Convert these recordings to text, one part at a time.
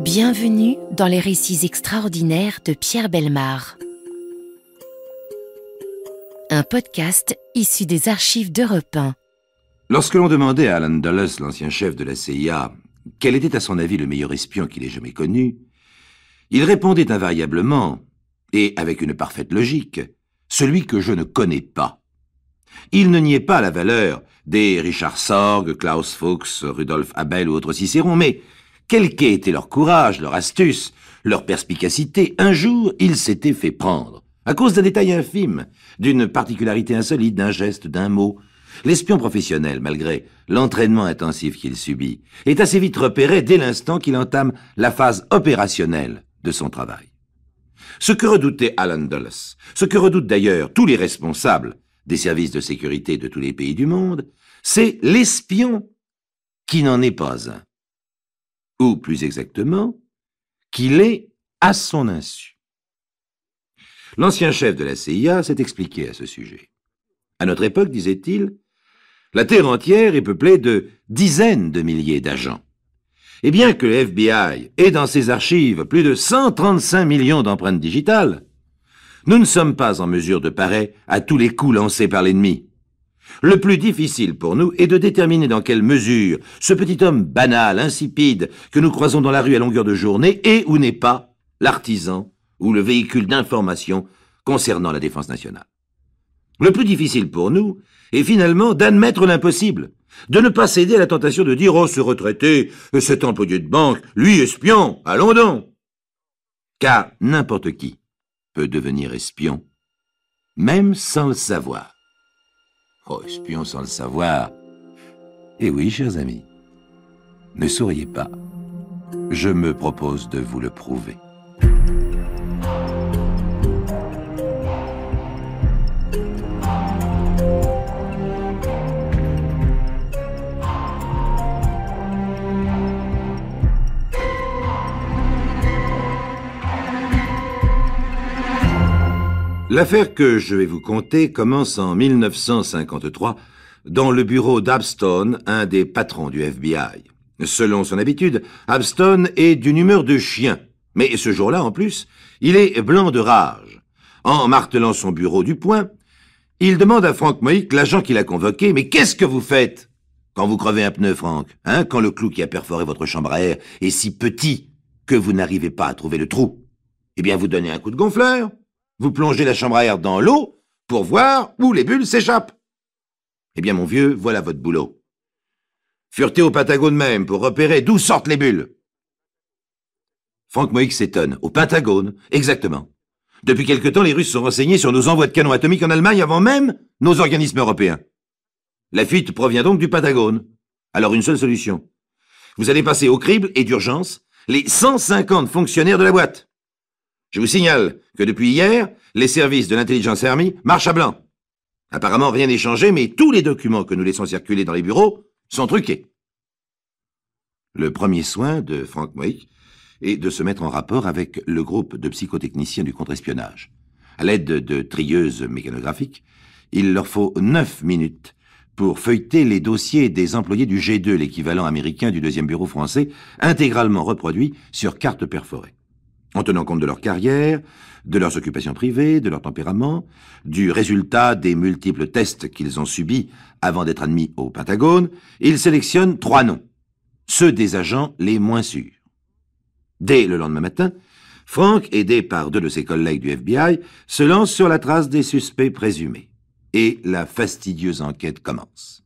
Bienvenue dans les récits extraordinaires de Pierre Bellemare. Un podcast issu des archives d'Europe 1. Lorsque l'on demandait à Allen Dulles, l'ancien chef de la CIA, quel était à son avis le meilleur espion qu'il ait jamais connu, il répondait invariablement, et avec une parfaite logique, celui que je ne connais pas. Il ne niait pas la valeur des Richard Sorge, Klaus Fuchs, Rudolf Abel ou autres Cicéron, mais quel qu'ait été leur courage, leur astuce, leur perspicacité, un jour, ils s'étaient fait prendre, à cause d'un détail infime, d'une particularité insolite, d'un geste, d'un mot. L'espion professionnel, malgré l'entraînement intensif qu'il subit, est assez vite repéré dès l'instant qu'il entame la phase opérationnelle de son travail. Ce que redoutait Allen Dulles, ce que redoutent d'ailleurs tous les responsables des services de sécurité de tous les pays du monde, c'est l'espion qui n'en est pas un. Ou plus exactement, qu'il est à son insu. L'ancien chef de la CIA s'est expliqué à ce sujet. À notre époque, disait-il, la Terre entière est peuplée de dizaines de milliers d'agents. Et bien que le FBI ait dans ses archives plus de 135 millions d'empreintes digitales, nous ne sommes pas en mesure de parer à tous les coups lancés par l'ennemi. Le plus difficile pour nous est de déterminer dans quelle mesure ce petit homme banal, insipide, que nous croisons dans la rue à longueur de journée est ou n'est pas l'artisan ou le véhicule d'information concernant la défense nationale. Le plus difficile pour nous est finalement d'admettre l'impossible, de ne pas céder à la tentation de dire « Oh, ce retraité, cet employé de banque, lui espion, allons donc !» Car n'importe qui peut devenir espion, même sans le savoir. Oh, espion sans le savoir. Eh oui, chers amis, ne souriez pas. Je me propose de vous le prouver. L'affaire que je vais vous conter commence en 1953 dans le bureau d'Abstone, un des patrons du FBI. Selon son habitude, Abstone est d'une humeur de chien, mais ce jour-là, en plus, il est blanc de rage. En martelant son bureau du poing, il demande à Frank Moik, l'agent qui l'a convoqué, « Mais qu'est-ce que vous faites quand vous crevez un pneu, Frank, hein, quand le clou qui a perforé votre chambre à air est si petit que vous n'arrivez pas à trouver le trou? Eh bien, vous donnez un coup de gonfleur. Vous plongez la chambre à air dans l'eau pour voir où les bulles s'échappent. Eh bien, mon vieux, voilà votre boulot. Fureter au Pentagone même pour repérer d'où sortent les bulles. » Frank Moik s'étonne. Au Pentagone, exactement. Depuis quelque temps, les Russes sont renseignés sur nos envois de canons atomiques en Allemagne avant même nos organismes européens. La fuite provient donc du Pentagone. Alors une seule solution. Vous allez passer au crible et d'urgence les 150 fonctionnaires de la boîte. Je vous signale que depuis hier, les services de l'intelligence army marchent à blanc. Apparemment, rien n'est changé, mais tous les documents que nous laissons circuler dans les bureaux sont truqués. Le premier soin de Frank Moik est de se mettre en rapport avec le groupe de psychotechniciens du contre-espionnage. À l'aide de trieuses mécanographiques, il leur faut 9 minutes pour feuilleter les dossiers des employés du G2, l'équivalent américain du deuxième bureau français, intégralement reproduits sur carte perforée. En tenant compte de leur carrière, de leurs occupations privées, de leur tempérament, du résultat des multiples tests qu'ils ont subis avant d'être admis au Pentagone, ils sélectionnent 3 noms, ceux des agents les moins sûrs. Dès le lendemain matin, Frank, aidé par 2 de ses collègues du FBI, se lance sur la trace des suspects présumés. Et la fastidieuse enquête commence.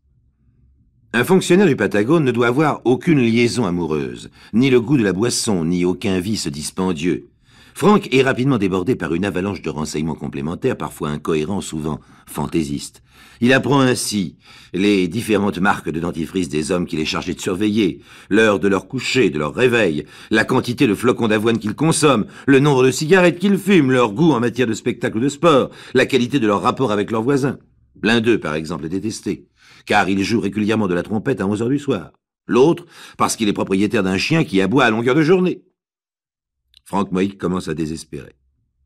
Un fonctionnaire du Pentagone ne doit avoir aucune liaison amoureuse, ni le goût de la boisson, ni aucun vice dispendieux. Frank est rapidement débordé par une avalanche de renseignements complémentaires, parfois incohérents, souvent fantaisistes. Il apprend ainsi les différentes marques de dentifrice des hommes qu'il est chargé de surveiller, l'heure de leur coucher, de leur réveil, la quantité de flocons d'avoine qu'ils consomment, le nombre de cigarettes qu'ils fument, leur goût en matière de spectacle ou de sport, la qualité de leur rapport avec leurs voisins. L'un d'eux, par exemple, est détesté, car il joue régulièrement de la trompette à 11 heures du soir. L'autre, parce qu'il est propriétaire d'un chien qui aboie à longueur de journée. Frank Moik commence à désespérer.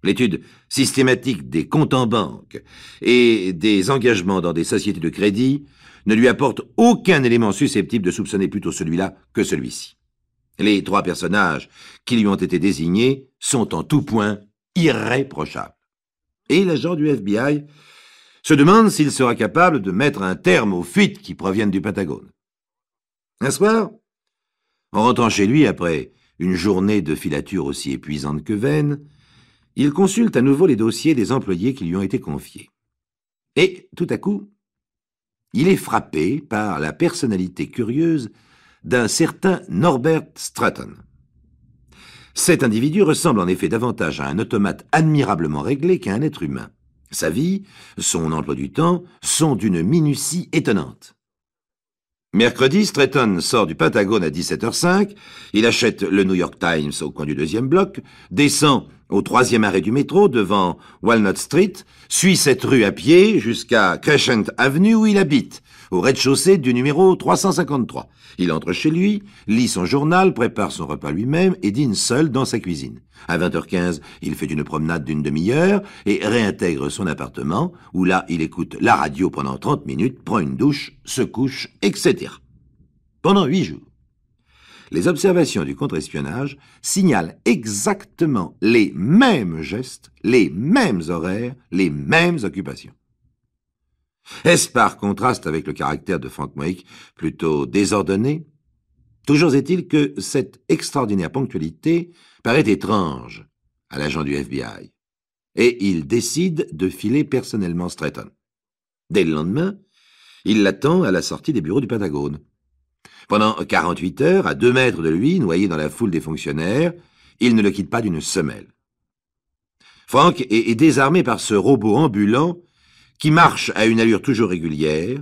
L'étude systématique des comptes en banque et des engagements dans des sociétés de crédit ne lui apporte aucun élément susceptible de soupçonner plutôt celui-là que celui-ci. Les 3 personnages qui lui ont été désignés sont en tout point irréprochables. Et l'agent du FBI se demande s'il sera capable de mettre un terme aux fuites qui proviennent du Pentagone. Un soir, en rentrant chez lui après une journée de filature aussi épuisante que vaine, il consulte à nouveau les dossiers des employés qui lui ont été confiés. Et, tout à coup, il est frappé par la personnalité curieuse d'un certain Norbert Stratton. Cet individu ressemble en effet davantage à un automate admirablement réglé qu'à un être humain. Sa vie, son emploi du temps, sont d'une minutie étonnante. Mercredi, Stratton sort du Pentagone à 17h05, il achète le New York Times au coin du 2e bloc, descend au 3e arrêt du métro devant Walnut Street, suit cette rue à pied jusqu'à Crescent Avenue où il habite, au rez-de-chaussée du numéro 353. Il entre chez lui, lit son journal, prépare son repas lui-même et dîne seul dans sa cuisine. À 20h15, il fait une promenade d'une demi-heure et réintègre son appartement, où là, il écoute la radio pendant 30 minutes, prend une douche, se couche, etc. Pendant 8 jours. Les observations du contre-espionnage signalent exactement les mêmes gestes, les mêmes horaires, les mêmes occupations. Est-ce par contraste avec le caractère de Frank Moik, plutôt désordonné? Toujours est-il que cette extraordinaire ponctualité paraît étrange à l'agent du FBI, et il décide de filer personnellement Stratton. Dès le lendemain, il l'attend à la sortie des bureaux du Pentagone. Pendant 48 heures, à 2 mètres de lui, noyé dans la foule des fonctionnaires, il ne le quitte pas d'une semelle. Frank est désarmé par ce robot ambulant qui marche à une allure toujours régulière,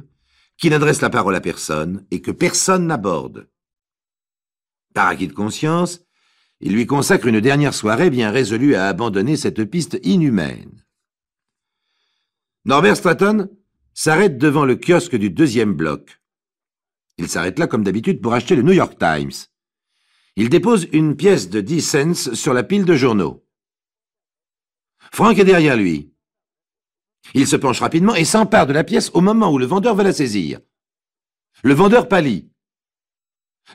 qui n'adresse la parole à personne et que personne n'aborde. Par acquis de conscience, il lui consacre une dernière soirée bien résolu à abandonner cette piste inhumaine. Norbert Stratton s'arrête devant le kiosque du 2e bloc. Il s'arrête là comme d'habitude pour acheter le New York Times. Il dépose une pièce de 10 cents sur la pile de journaux. Frank est derrière lui. Il se penche rapidement et s'empare de la pièce au moment où le vendeur va la saisir. Le vendeur pâlit.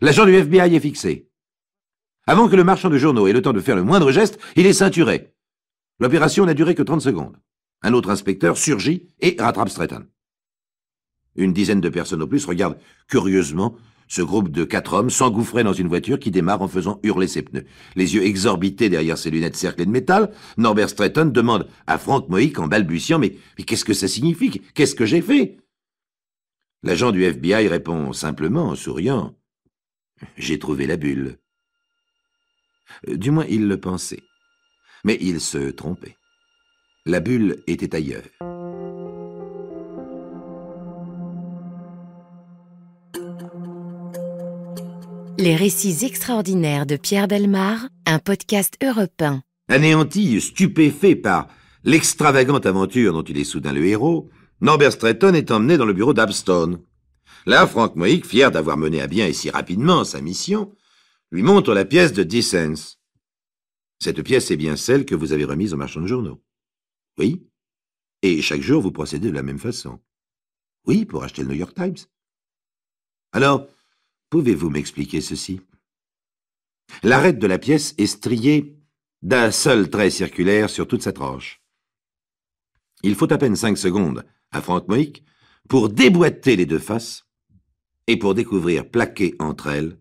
L'agent du FBI est fixé. Avant que le marchand de journaux ait le temps de faire le moindre geste, il est ceinturé. L'opération n'a duré que 30 secondes. Un autre inspecteur surgit et rattrape Stratton. Une dizaine de personnes au plus regardent curieusement ce groupe de 4 hommes s'engouffrer dans une voiture qui démarre en faisant hurler ses pneus. Les yeux exorbités derrière ses lunettes cerclées de métal, Norbert Stratton demande à Frank Moik en balbutiant « Mais qu'est-ce que ça signifie? Qu'est-ce que j'ai fait ?» L'agent du FBI répond simplement en souriant « J'ai trouvé la bulle. » Du moins, il le pensait. Mais il se trompait. La bulle était ailleurs. Les récits extraordinaires de Pierre Bellemare, un podcast Europe 1. Anéanti, stupéfait par l'extravagante aventure dont il est soudain le héros, Norbert Stratton est emmené dans le bureau d'Abstone. Là, Frank Moik, fier d'avoir mené à bien et si rapidement sa mission, lui montre la pièce de 10 cents. Cette pièce est bien celle que vous avez remise au marchand de journaux. Oui. Et chaque jour, vous procédez de la même façon. Oui, pour acheter le New York Times. Alors, pouvez-vous m'expliquer ceci? L'arête de la pièce est striée d'un seul trait circulaire sur toute sa tranche. Il faut à peine 5 secondes à Frank Moik pour déboîter les 2 faces et pour découvrir plaqués entre elles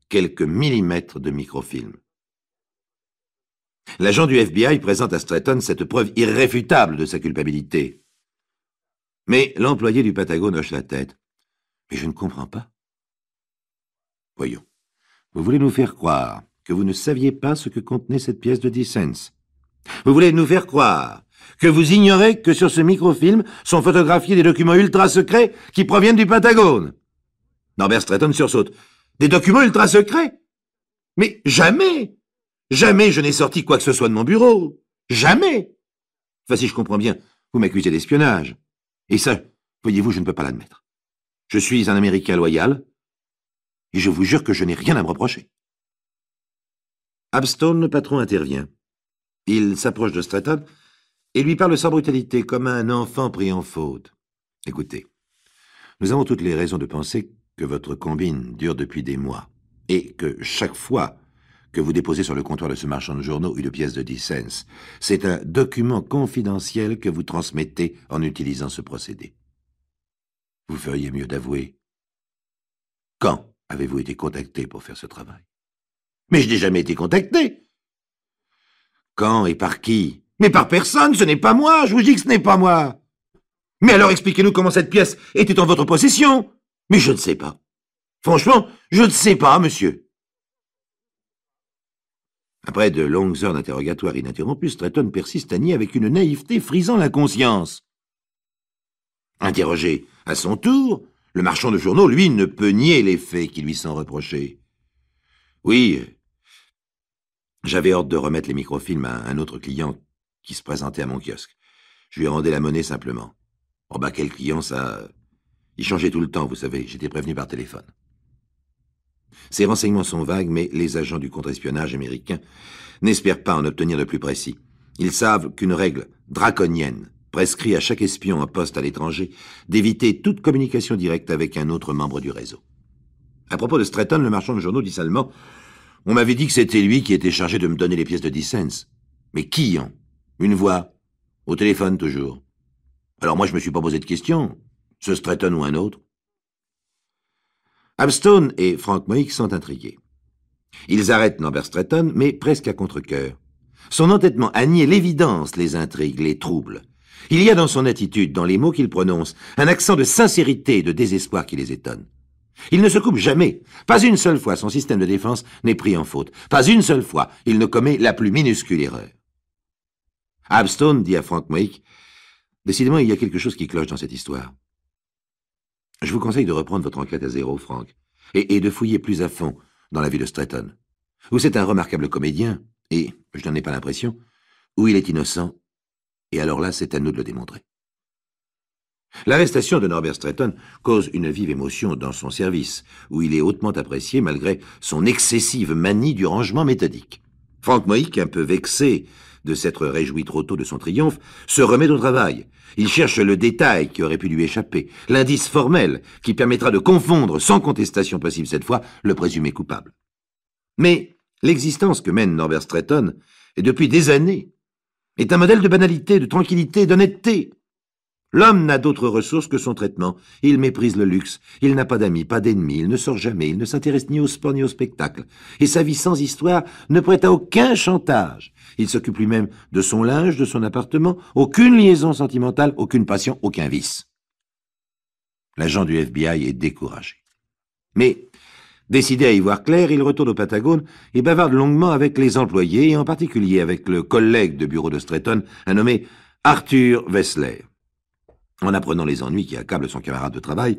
quelques millimètres de microfilm. L'agent du FBI présente à Stratton cette preuve irréfutable de sa culpabilité. Mais l'employé du Pentagone hoche la tête. Mais je ne comprends pas. Voyons, vous voulez nous faire croire que vous ne saviez pas ce que contenait cette pièce de 10 cents. Vous voulez nous faire croire que vous ignorez que sur ce microfilm sont photographiés des documents ultra secrets qui proviennent du Pentagone. Norbert Stratton sursaute. Des documents ultra secrets? Mais jamais! Jamais je n'ai sorti quoi que ce soit de mon bureau. Jamais! Enfin, si je comprends bien, vous m'accusez d'espionnage. Et ça, voyez-vous, je ne peux pas l'admettre. Je suis un Américain loyal, et je vous jure que je n'ai rien à me reprocher. Abstone, le patron, intervient. Il s'approche de Stratton et lui parle sans brutalité, comme un enfant pris en faute. Écoutez, nous avons toutes les raisons de penser que votre combine dure depuis des mois. et que chaque fois que vous déposez sur le comptoir de ce marchand de journaux une pièce de 10 cents, c'est un document confidentiel que vous transmettez en utilisant ce procédé. Vous feriez mieux d'avouer. Quand avez-vous été contacté pour faire ce travail? Mais je n'ai jamais été contacté. Quand et par qui? Mais par personne, ce n'est pas moi, je vous dis que ce n'est pas moi. Mais alors expliquez-nous comment cette pièce était en votre possession. Mais je ne sais pas. Franchement, je ne sais pas, monsieur. Après de longues heures d'interrogatoire ininterrompues, Stretton persiste à nier avec une naïveté frisant la conscience. Interrogé à son tour, le marchand de journaux, lui, ne peut nier les faits qui lui sont reprochés. Oui, j'avais ordre de remettre les microfilms à un autre client qui se présentait à mon kiosque. Je lui rendais la monnaie simplement. Oh bah quel client ça... Il changeait tout le temps, vous savez, j'étais prévenu par téléphone. Ces renseignements sont vagues, mais les agents du contre-espionnage américain n'espèrent pas en obtenir de plus précis. Ils savent qu'une règle draconienne prescrit à chaque espion en poste à l'étranger d'éviter toute communication directe avec un autre membre du réseau. À propos de Stretton, le marchand de journaux dit seulement « On m'avait dit que c'était lui qui était chargé de me donner les pièces de 10 cents. » Mais qui, hein? Une voix, au téléphone toujours. Alors moi je me suis pas posé de questions, ce Stretton ou un autre. Abstone et Frank Moïk sont intrigués. Ils arrêtent Norbert Stretton, mais presque à contre-cœur. Son entêtement à nier l'évidence les intrigue, les trouble. Il y a dans son attitude, dans les mots qu'il prononce, un accent de sincérité et de désespoir qui les étonne. Il ne se coupe jamais. Pas une seule fois son système de défense n'est pris en faute. Pas une seule fois il ne commet la plus minuscule erreur. Abstone dit à Frank Moïk, « Décidément, il y a quelque chose qui cloche dans cette histoire. Je vous conseille de reprendre votre enquête à zéro, Frank, et de fouiller plus à fond dans la vie de Stretton. Vous êtes un remarquable comédien, et je n'en ai pas l'impression, ou il est innocent, et alors là, c'est à nous de le démontrer. » L'arrestation de Norbert Stretton cause une vive émotion dans son service, où il est hautement apprécié malgré son excessive manie du rangement méthodique. Frank Moïk, un peu vexé de s'être réjoui trop tôt de son triomphe, se remet au travail. Il cherche le détail qui aurait pu lui échapper, l'indice formel qui permettra de confondre, sans contestation possible cette fois, le présumé coupable. Mais l'existence que mène Norbert Stretton, et depuis des années, est un modèle de banalité, de tranquillité, d'honnêteté. L'homme n'a d'autre ressource que son traitement. Il méprise le luxe. Il n'a pas d'amis, pas d'ennemis. Il ne sort jamais. Il ne s'intéresse ni au sport ni au spectacle. Et sa vie sans histoire ne prête à aucun chantage. Il s'occupe lui-même de son linge, de son appartement. Aucune liaison sentimentale, aucune passion, aucun vice. L'agent du FBI est découragé. Mais, décidé à y voir clair, il retourne au Patagone et bavarde longuement avec les employés, et en particulier avec le collègue de bureau de Stretton, un nommé Arthur Wessler. En apprenant les ennuis qui accablent son camarade de travail,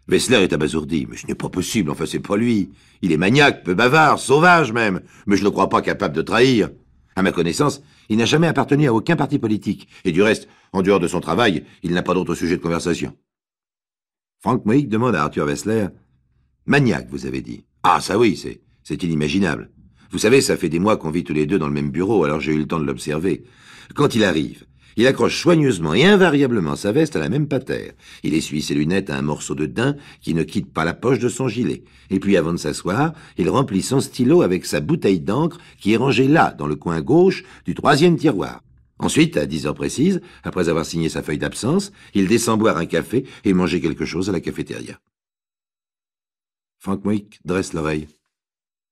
Wessler est abasourdi. « Mais ce n'est pas possible, enfin c'est pas lui. Il est maniaque, peu bavard, sauvage même, mais je ne le crois pas capable de trahir. À ma connaissance, il n'a jamais appartenu à aucun parti politique, et du reste, en dehors de son travail, il n'a pas d'autre sujet de conversation. » Frank Moïk demande à Arthur Wessler, « Maniaque, vous avez dit. Ah, ça oui, c'est inimaginable. Vous savez, ça fait des mois qu'on vit tous les deux dans le même bureau, alors j'ai eu le temps de l'observer. Quand il arrive, il accroche soigneusement et invariablement sa veste à la même patère. Il essuie ses lunettes à un morceau de daim qui ne quitte pas la poche de son gilet. Et puis, avant de s'asseoir, il remplit son stylo avec sa bouteille d'encre qui est rangée là, dans le coin gauche du 3e tiroir. Ensuite, à 10 heures précises, après avoir signé sa feuille d'absence, il descend boire un café et manger quelque chose à la cafétéria. Frank Moïk dresse l'oreille.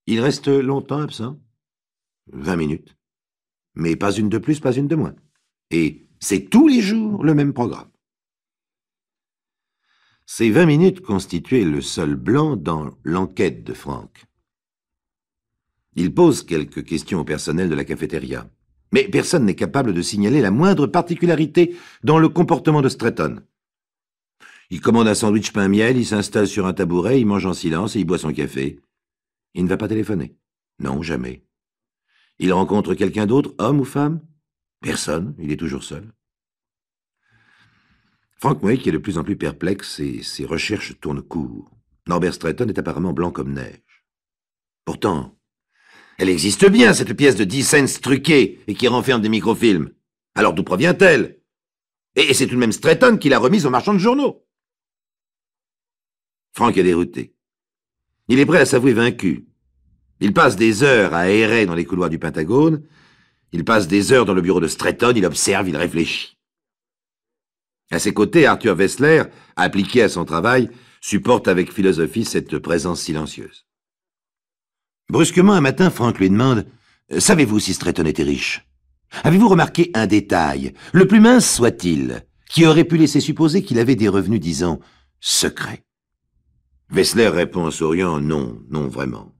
Il reste longtemps absent? 20 minutes. Mais pas une de plus, pas une de moins. Et c'est tous les jours le même programme. Ces 20 minutes constituaient le seul blanc dans l'enquête de Frank. Il pose quelques questions au personnel de la cafétéria, mais personne n'est capable de signaler la moindre particularité dans le comportement de Stretton. Il commande un sandwich pain-miel, il s'installe sur un tabouret, il mange en silence et il boit son café. Il ne va pas téléphoner. Non, jamais. Il rencontre quelqu'un d'autre, homme ou femme? Personne, il est toujours seul. Frank Moïk est de plus en plus perplexe et ses recherches tournent court. Norbert Stretton est apparemment blanc comme neige. Pourtant, elle existe bien, cette pièce de 10 cents truquée et qui renferme des microfilms. Alors d'où provient-elle? Et c'est tout de même Stretton qui l'a remise au marchand de journaux. Frank est dérouté. Il est prêt à s'avouer vaincu. Il passe des heures à errer dans les couloirs du Pentagone. Il passe des heures dans le bureau de Stratton. Il observe, il réfléchit. À ses côtés, Arthur Wessler, appliqué à son travail, supporte avec philosophie cette présence silencieuse. Brusquement, un matin, Frank lui demande « Savez-vous si Stratton était riche ? Avez-vous remarqué un détail, le plus mince soit-il, qui aurait pu laisser supposer qu'il avait des revenus, disons, secrets ?» Wessler répond en souriant « Non, non, vraiment. »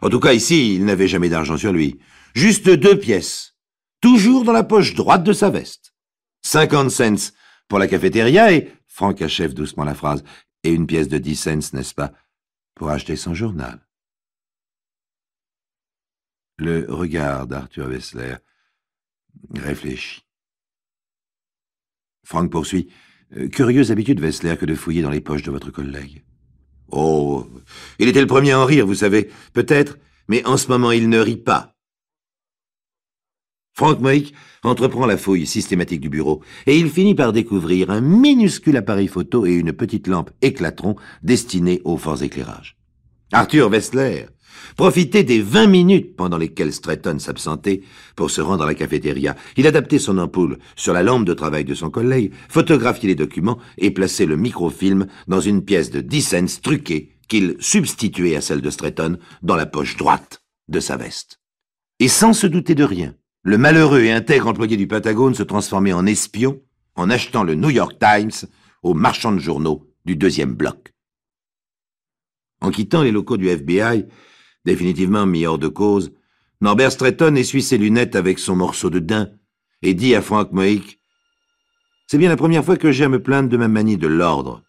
En tout cas, ici, il n'avait jamais d'argent sur lui. Juste 2 pièces, toujours dans la poche droite de sa veste. 50 cents pour la cafétéria et, Frank achève doucement la phrase, et une pièce de 10 cents, n'est-ce pas, pour acheter son journal. Le regard d'Arthur Wessler réfléchit. Frank poursuit. Curieuse habitude, Wessler, que de fouiller dans les poches de votre collègue. Oh, il était le premier à en rire, vous savez, peut-être, mais en ce moment il ne rit pas. Frank Moik entreprend la fouille systématique du bureau, et il finit par découvrir un minuscule appareil photo et une petite lampe éclatron destinée aux forts éclairages. Arthur Wessler profitait des 20 minutes pendant lesquelles Stratton s'absentait pour se rendre à la cafétéria. Il adaptait son ampoule sur la lampe de travail de son collègue, photographiait les documents et plaçait le microfilm dans une pièce de 10 cents truquée qu'il substituait à celle de Stratton dans la poche droite de sa veste. Et sans se douter de rien, le malheureux et intègre employé du Pentagone se transformait en espion en achetant le New York Times au marchand de journaux du 2e bloc. En quittant les locaux du FBI, définitivement mis hors de cause, Norbert Stratton essuie ses lunettes avec son morceau de daim et dit à Frank Moik « C'est bien la première fois que j'ai à me plaindre de ma manie de l'ordre.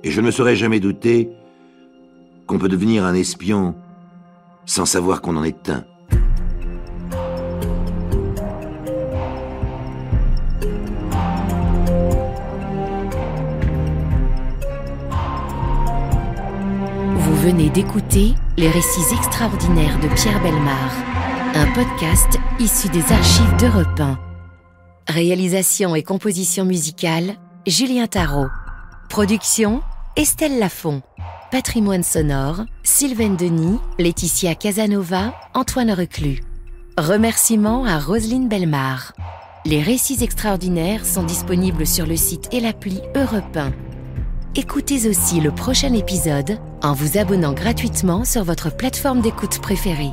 Et je ne me serais jamais douté qu'on peut devenir un espion sans savoir qu'on en est un. » Vous venez d'écouter Les récits extraordinaires de Pierre Bellemare, un podcast issu des archives d'Europe 1. Réalisation et composition musicale, Julien Tarot. Production, Estelle Lafont. Patrimoine sonore, Sylvaine Denis, Laetitia Casanova, Antoine Reclus. Remerciements à Roselyne Bellemare. Les récits extraordinaires sont disponibles sur le site et l'appli Europe 1. Écoutez aussi le prochain épisode en vous abonnant gratuitement sur votre plateforme d'écoute préférée.